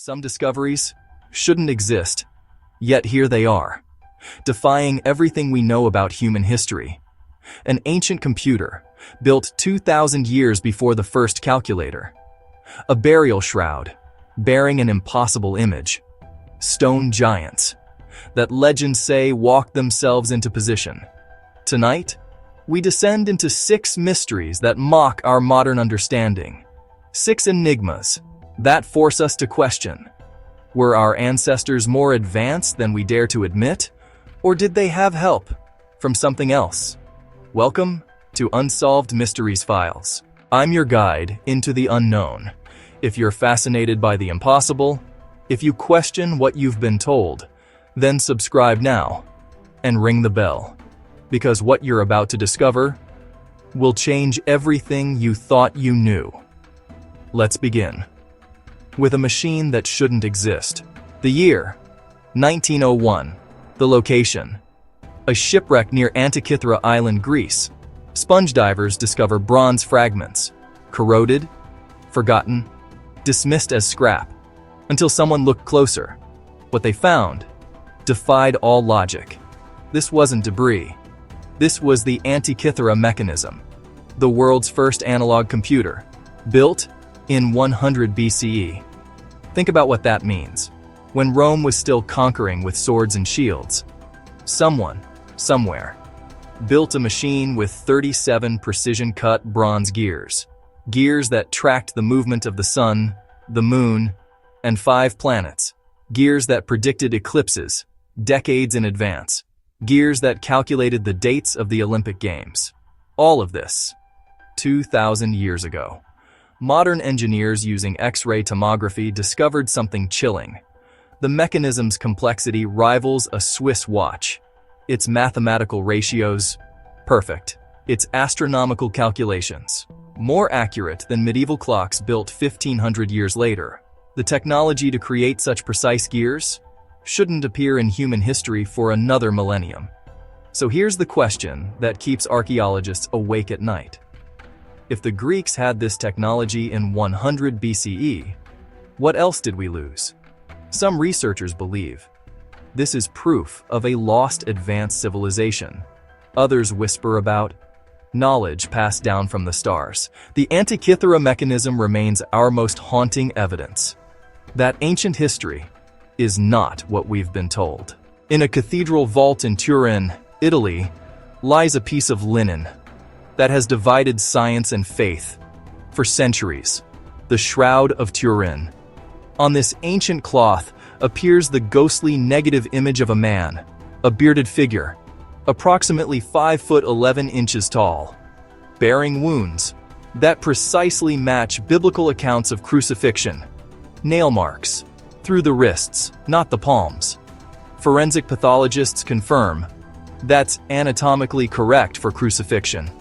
Some discoveries shouldn't exist, yet here they are, defying everything we know about human history. An ancient computer, built 2,000 years before the first calculator. A burial shroud, bearing an impossible image. Stone giants, that legends say walked themselves into position. Tonight, we descend into 6 mysteries that mock our modern understanding. 6 enigmas that force us to question. Were our ancestors more advanced than we dare to admit? Or did they have help from something else? Welcome to Unsolved Mysteries Files. I'm your guide into the unknown. If you're fascinated by the impossible, if you question what you've been told, then subscribe now and ring the bell, because what you're about to discover will change everything you thought you knew. Let's begin with a machine that shouldn't exist. The year, 1901. The location, a shipwreck near Antikythera Island, Greece. Sponge divers discover bronze fragments, corroded, forgotten, dismissed as scrap, until someone looked closer. What they found defied all logic. This wasn't debris. This was the Antikythera mechanism, the world's first analog computer, built in 100 BCE. Think about what that means. When Rome was still conquering with swords and shields, someone, somewhere, built a machine with 37 precision-cut bronze gears. Gears that tracked the movement of the sun, the moon, and 5 planets. Gears that predicted eclipses decades in advance. Gears that calculated the dates of the Olympic Games. All of this, 2,000 years ago. Modern engineers using X-ray tomography discovered something chilling. The mechanism's complexity rivals a Swiss watch. Its mathematical ratios, perfect. Its astronomical calculations, more accurate than medieval clocks built 1,500 years later. The technology to create such precise gears shouldn't appear in human history for another millennium. So here's the question that keeps archaeologists awake at night. If the Greeks had this technology in 100 BCE, what else did we lose? Some researchers believe this is proof of a lost advanced civilization. Others whisper about knowledge passed down from the stars. The Antikythera mechanism remains our most haunting evidence that ancient history is not what we've been told. In a cathedral vault in Turin, Italy, lies a piece of linen that has divided science and faith for centuries, the Shroud of Turin. On this ancient cloth appears the ghostly negative image of a man, a bearded figure, approximately 5 foot 11 inches tall, bearing wounds that precisely match biblical accounts of crucifixion. Nail marks through the wrists, not the palms. Forensic pathologists confirm that's anatomically correct for crucifixion.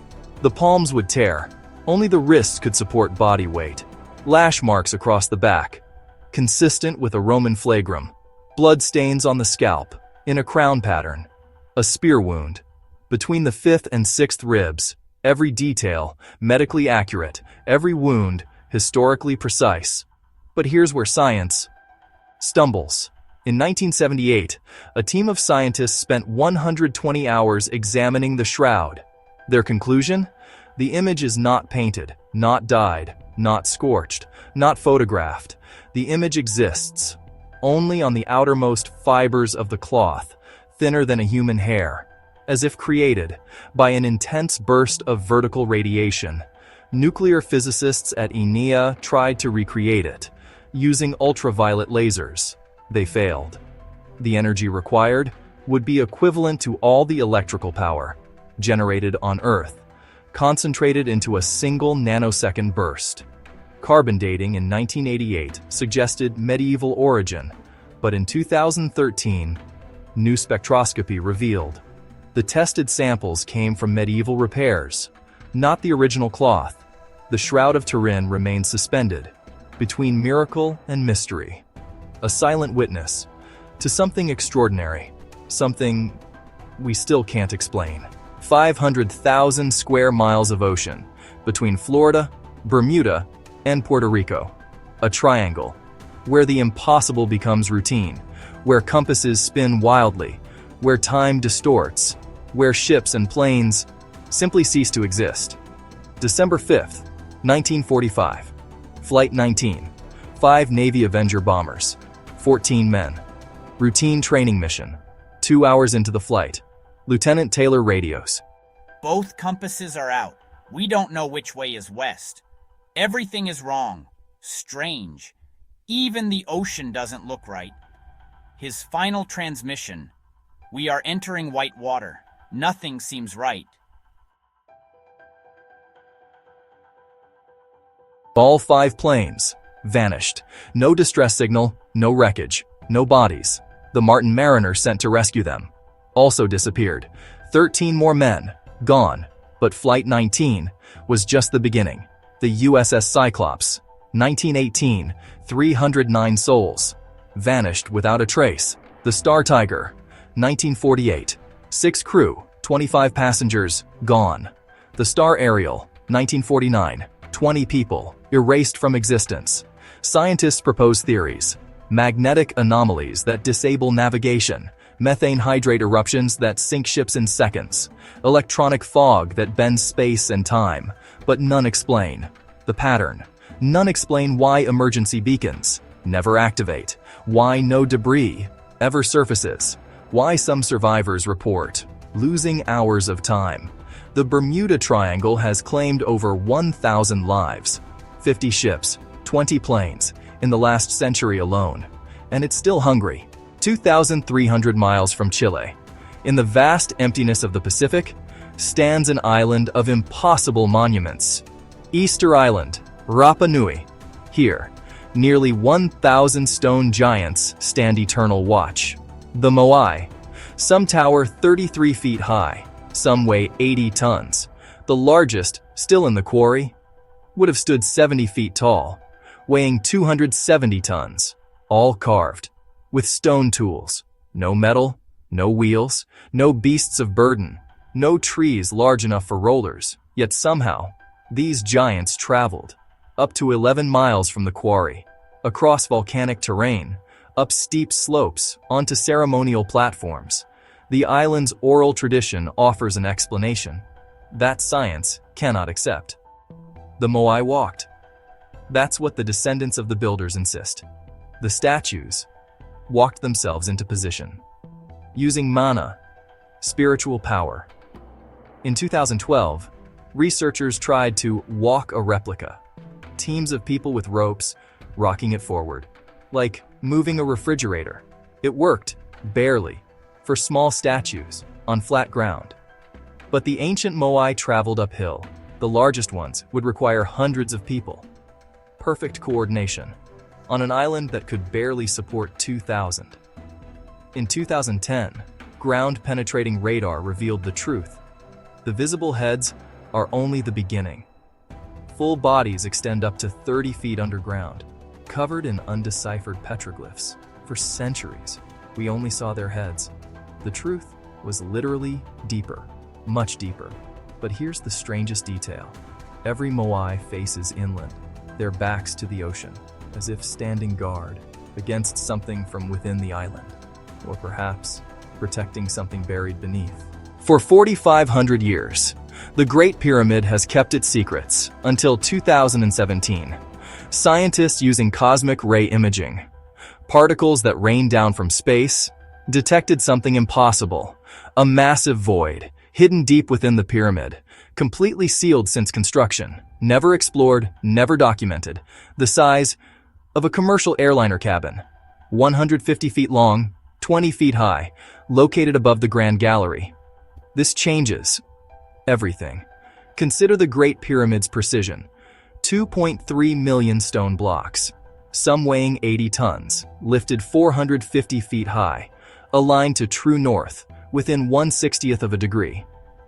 The palms would tear, only the wrists could support body weight. Lash marks across the back, consistent with a Roman flagrum. Blood stains on the scalp, in a crown pattern. A spear wound between the 5th and 6th ribs. Every detail medically accurate, every wound historically precise. But here's where science stumbles. In 1978, a team of scientists spent 120 hours examining the shroud. Their conclusion? The image is not painted, not dyed, not scorched, not photographed. The image exists only on the outermost fibers of the cloth, thinner than a human hair, as if created by an intense burst of vertical radiation. Nuclear physicists at Duniya tried to recreate it, using ultraviolet lasers. They failed. The energy required would be equivalent to all the electrical power generated on Earth, concentrated into a single nanosecond burst. Carbon dating in 1988 suggested medieval origin, but in 2013, new spectroscopy revealed the tested samples came from medieval repairs, not the original cloth. The Shroud of Turin remains suspended between miracle and mystery, a silent witness to something extraordinary, something we still can't explain. 500,000 square miles of ocean between Florida, Bermuda, and Puerto Rico. A triangle where the impossible becomes routine, where compasses spin wildly, where time distorts, where ships and planes simply cease to exist. December 5th, 1945. Flight 19. 5 Navy Avenger bombers. 14 men. Routine training mission. 2 hours into the flight. Lieutenant Taylor radios. Both compasses are out. We don't know which way is west. Everything is wrong. Strange. Even the ocean doesn't look right. His final transmission. We are entering white water. Nothing seems right. All 5 planes vanished. No distress signal, no wreckage, no bodies. The Martin Mariner sent to rescue them also disappeared. 13 more men gone, but Flight 19 was just the beginning. The USS Cyclops, 1918, 309 souls, vanished without a trace. The Star Tiger, 1948, 6 crew, 25 passengers, gone. The Star Ariel, 1949, 20 people, erased from existence. Scientists propose theories: magnetic anomalies that disable navigation, methane hydrate eruptions that sink ships in seconds, electronic fog that bends space and time, but none explain the pattern. None explain why emergency beacons never activate, why no debris ever surfaces, why some survivors report losing hours of time. The Bermuda Triangle has claimed over 1,000 lives, 50 ships, 20 planes in the last century alone, and it's still hungry. 2,300 miles from Chile, in the vast emptiness of the Pacific, stands an island of impossible monuments. Easter Island, Rapa Nui. Here, nearly 1,000 stone giants stand eternal watch. The Moai. Some tower 33 feet high, some weigh 80 tons. The largest, still in the quarry, would have stood 70 feet tall, weighing 270 tons, all carved, with stone tools. No metal, no wheels, no beasts of burden, no trees large enough for rollers. Yet somehow, these giants traveled up to 11 miles from the quarry, across volcanic terrain, up steep slopes, onto ceremonial platforms. The island's oral tradition offers an explanation that science cannot accept. The Moai walked. That's what the descendants of the builders insist. The statues walked themselves into position, using mana, spiritual power. In 2012, researchers tried to walk a replica. Teams of people with ropes rocking it forward, like moving a refrigerator. It worked, barely, for small statues on flat ground. But the ancient Moai traveled uphill. The largest ones would require hundreds of people. Perfect coordination on an island that could barely support 2,000. In 2010, ground-penetrating radar revealed the truth. The visible heads are only the beginning. Full bodies extend up to 30 feet underground, covered in undeciphered petroglyphs. For centuries, we only saw their heads. The truth was literally deeper, much deeper. But here's the strangest detail. Every Moai faces inland, their backs to the ocean, as if standing guard against something from within the island, or perhaps protecting something buried beneath. For 4,500 years, the Great Pyramid has kept its secrets until 2017. Scientists using cosmic ray imaging, particles that rain down from space, detected something impossible, a massive void hidden deep within the pyramid, completely sealed since construction, never explored, never documented, the size of a commercial airliner cabin, 150 feet long, 20 feet high, located above the Grand Gallery. This changes everything. Consider the Great Pyramid's precision: 2.3 million stone blocks, some weighing 80 tons, lifted 450 feet high, aligned to true north, within 1/60th of a degree.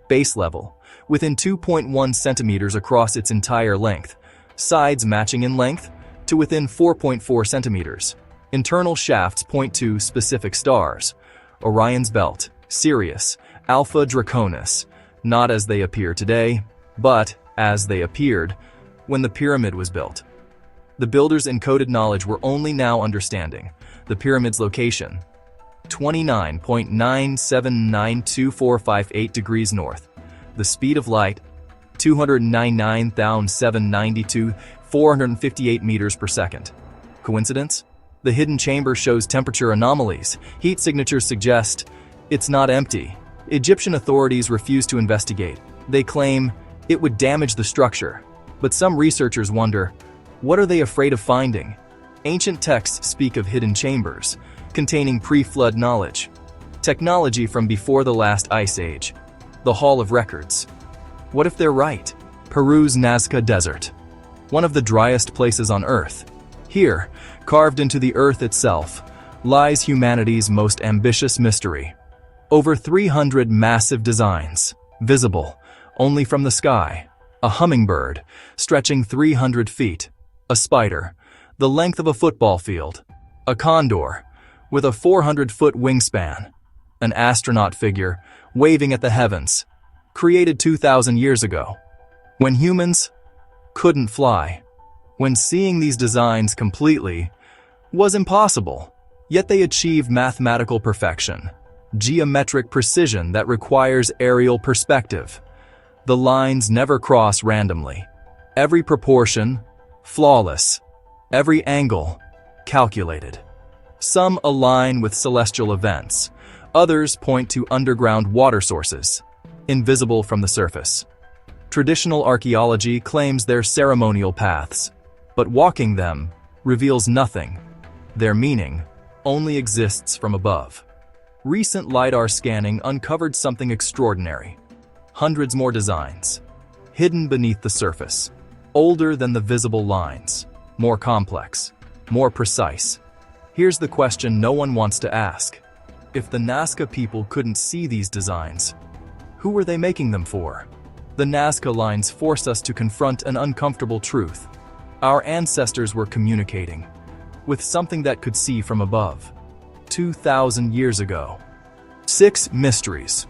Base level, within 2.1 centimeters across its entire length. Sides matching in length to within 4.4 centimeters. Internal shafts point to specific stars: Orion's Belt, Sirius, Alpha Draconis, not as they appear today, but as they appeared when the pyramid was built. The builders encoded knowledge we're only now understanding. The pyramid's location, 29.979245 degrees north. The speed of light, 299,792 458 meters per second. Coincidence? The hidden chamber shows temperature anomalies. Heat signatures suggest it's not empty. Egyptian authorities refuse to investigate. They claim it would damage the structure. But some researchers wonder, what are they afraid of finding? Ancient texts speak of hidden chambers, containing pre-flood knowledge, technology from before the last ice age, the Hall of Records. What if they're right? Peru's Nazca Desert, one of the driest places on Earth. Here, carved into the Earth itself, lies humanity's most ambitious mystery. Over 300 massive designs, visible only from the sky. A hummingbird, stretching 300 feet. A spider, the length of a football field. A condor, with a 400-foot wingspan. An astronaut figure, waving at the heavens, created 2,000 years ago, when humans couldn't fly. When seeing these designs completely was impossible, yet they achieved mathematical perfection, geometric precision that requires aerial perspective. The lines never cross randomly. Every proportion, flawless. Every angle, calculated. Some align with celestial events. Others point to underground water sources, invisible from the surface. Traditional archaeology claims they're ceremonial paths, but walking them reveals nothing. Their meaning only exists from above. Recent LiDAR scanning uncovered something extraordinary. Hundreds more designs, hidden beneath the surface, older than the visible lines, more complex, more precise. Here's the question no one wants to ask. If the Nazca people couldn't see these designs, who were they making them for? The Nazca lines force us to confront an uncomfortable truth. Our ancestors were communicating with something that could see from above, 2,000 years ago. 6 mysteries.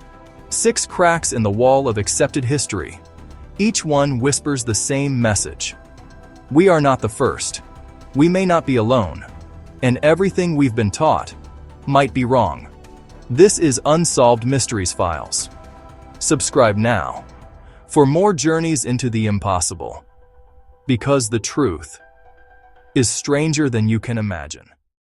6 cracks in the wall of accepted history. Each one whispers the same message. We are not the first. We may not be alone. And everything we've been taught might be wrong. This is Unsolved Mysteries Files. Subscribe now for more journeys into the impossible. Because the truth is stranger than you can imagine.